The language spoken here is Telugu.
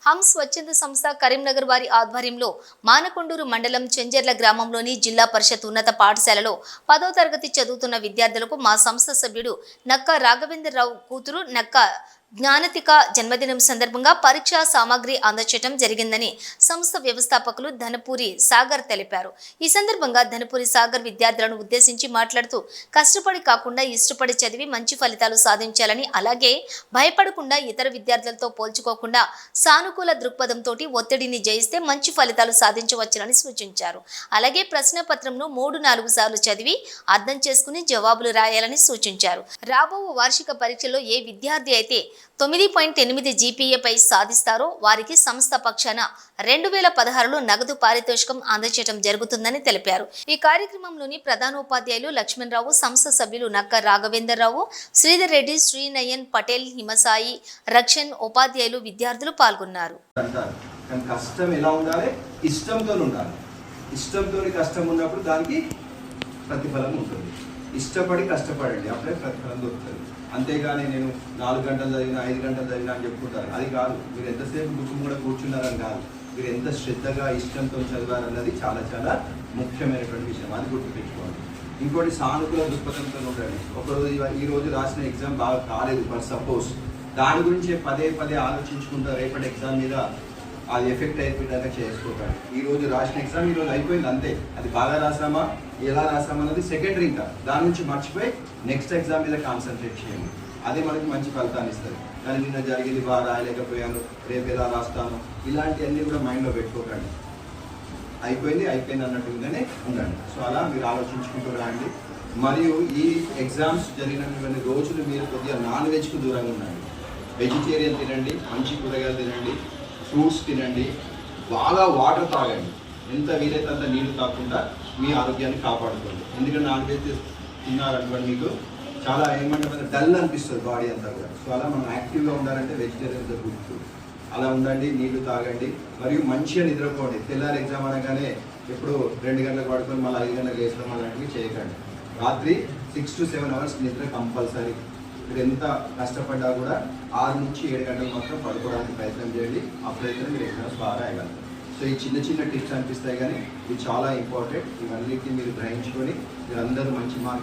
హంస్ స్వచ్ఛంద సంస్థ కరీంనగర్ వారి ఆధ్వర్యంలో మానకొండూరు మండలం చెంజర్ల గ్రామంలోని జిల్లా పరిషత్ ఉన్నత పాఠశాలలో 10వ తరగతి చదువుతున్న విద్యార్థులకు మా సంస్థ సభ్యుడు నక్క రాఘవేంద్రరావు కూతురు నక్క జ్ఞానతిక జన్మదినం సందర్భంగా పరీక్షా సామాగ్రి అందచేయడం జరిగిందని సంస్థ వ్యవస్థాపకులు ధనపూరి సాగర్ తెలిపారు. ఈ సందర్భంగా ధనపూరి సాగర్ విద్యార్థులను ఉద్దేశించి మాట్లాడుతూ కష్టపడి కాకుండా ఇష్టపడి చదివి మంచి ఫలితాలు సాధించాలని, అలాగే భయపడకుండా ఇతర విద్యార్థులతో పోల్చుకోకుండా సానుకూల దృక్పథంతో ఒత్తిడిని జయిస్తే మంచి ఫలితాలు సాధించవచ్చునని సూచించారు. అలాగే ప్రశ్నపత్రంను 3-4 సార్లు చదివి అర్థం చేసుకుని జవాబులు రాయాలని సూచించారు. రాబో వార్షిక పరీక్షలో ఏ విద్యార్థి అయితే 9.8 జీపీఏపై సాధిస్తారో వారికి సంస్థ పక్షాన 2016లో నగదు పారితోషికం అందజేయడం జరుగుతుందని తెలిపారు. ఈ కార్యక్రమంలోని ప్రధానోపాధ్యాయులు లక్ష్మణరావు, సంస్థ సభ్యులు నక్క రాఘవేంద్రరావు, శ్రీధర్ రెడ్డి, శ్రీనయన్ పటేల్, హిమసాయి, రక్షన్, ఉపాధ్యాయులు, విద్యార్థులు పాల్గొన్నారు. కష్టం ఎలా ఉండాలి? ఇష్టంతో ఉండాలి. ఇష్టంతో కష్టం ఉన్నప్పుడు దానికి ప్రతిఫలం ఉంటుంది. ఇష్టపడి కష్టపడండి, అప్పుడే ప్రతిఫలం దొరుకుతుంది. అంతేగాని నేను 4 గంటలు చదివినా 5 గంటలు చదివినా అని చెప్పుకుంటారు. అది కాదు. మీరు ఎంతసేపు బుక్ కూడా కూర్చున్నారని కాదు, మీరు ఎంత శ్రద్ధగా ఇష్టంతో చదివారన్నది చాలా చాలా ముఖ్యమైనటువంటి విషయం. అది గుర్తుపెట్టుకోవాలి. ఇంకోటి సానుకూల దృక్పథంతో ఉండండి. ఒకరోజు ఈరోజు రాసిన ఎగ్జామ్ బాగా కాలేదు ఫర్ సపోజ్, దాని గురించి పదే పదే ఆలోచించుకుంటా రేపటి ఎగ్జామ్ మీద అది ఎఫెక్ట్ అయిపోయేలాగా చేసుకోకండి. ఈరోజు రాసిన ఎగ్జామ్ ఈరోజు అయిపోయింది అంతే. అది బాగా రాసామా ఎలా రాసామా అన్నది సెకండరీ. ఇంకా దాని నుంచి మర్చిపోయి నెక్స్ట్ ఎగ్జామ్ మీద కాన్సన్ట్రేట్ చేయండి. అది మనకి మంచి ఫలితాన్ని ఇస్తుంది. కానీ నిన్న జరిగింది బాగా రాయలేకపోయాను, రేపు ఎలా రాస్తాను, ఇలాంటివన్నీ కూడా మైండ్లో పెట్టుకోకండి. అయిపోయింది అన్నట్టుగానే ఉండండి. సో అలా మీరు ఆలోచించుకుంటూ రండి. మరియు ఈ ఎగ్జామ్స్ జరిగినటువంటి రోజులు మీరు కొద్దిగా నాన్ వెజ్కు దూరంగా ఉండండి. వెజిటేరియన్ తినండి, మంచి కూరగాయలు తినండి, ఫ్రూట్స్ తినండి, బాగా వాటర్ తాగండి. ఎంత వీలైతే అంత నీళ్లు తాగకుండా మీ ఆరోగ్యాన్ని కాపాడుకోండి. ఎందుకంటే నాన్ వెజ్ తిన్నారనుకోండి మీకు చాలా ఏమంటే డల్ అనిపిస్తుంది బాడీ అంతా కూడా. సో అలా మనం యాక్టివ్గా ఉండాలంటే వెజిటేరియన్ గుడ్ ఫుడ్. అలా ఉండండి, నీళ్లు తాగండి, మరియు మంచిగా నిద్రపోండి. తెల్లారి ఎగ్జామ్ అనగానే ఎప్పుడు 2 గంటలకు పడుకొని మళ్ళీ 5 గంటలకు వేసడం అలాంటివి చేయకండి. రాత్రి 6 to 7 hours నిద్ర కంపల్సరీ. మీరు ఎంత కష్టపడ్డా కూడా 6 నుంచి 7 గంటలు మాత్రం పడుకోవడానికి ప్రయత్నం చేయండి. అప్పుడైతే మీరు ఎగ్జామ్స్ బాగా రాయగలుగుతారు. సో ఈ చిన్న చిన్న టిప్స్ అనిపిస్తాయి కానీ ఇవి చాలా ఇంపార్టెంట్. ఇవన్నిటిని మీరు గ్రహించుకొని మీరు అందరూ మంచి మార్క్స్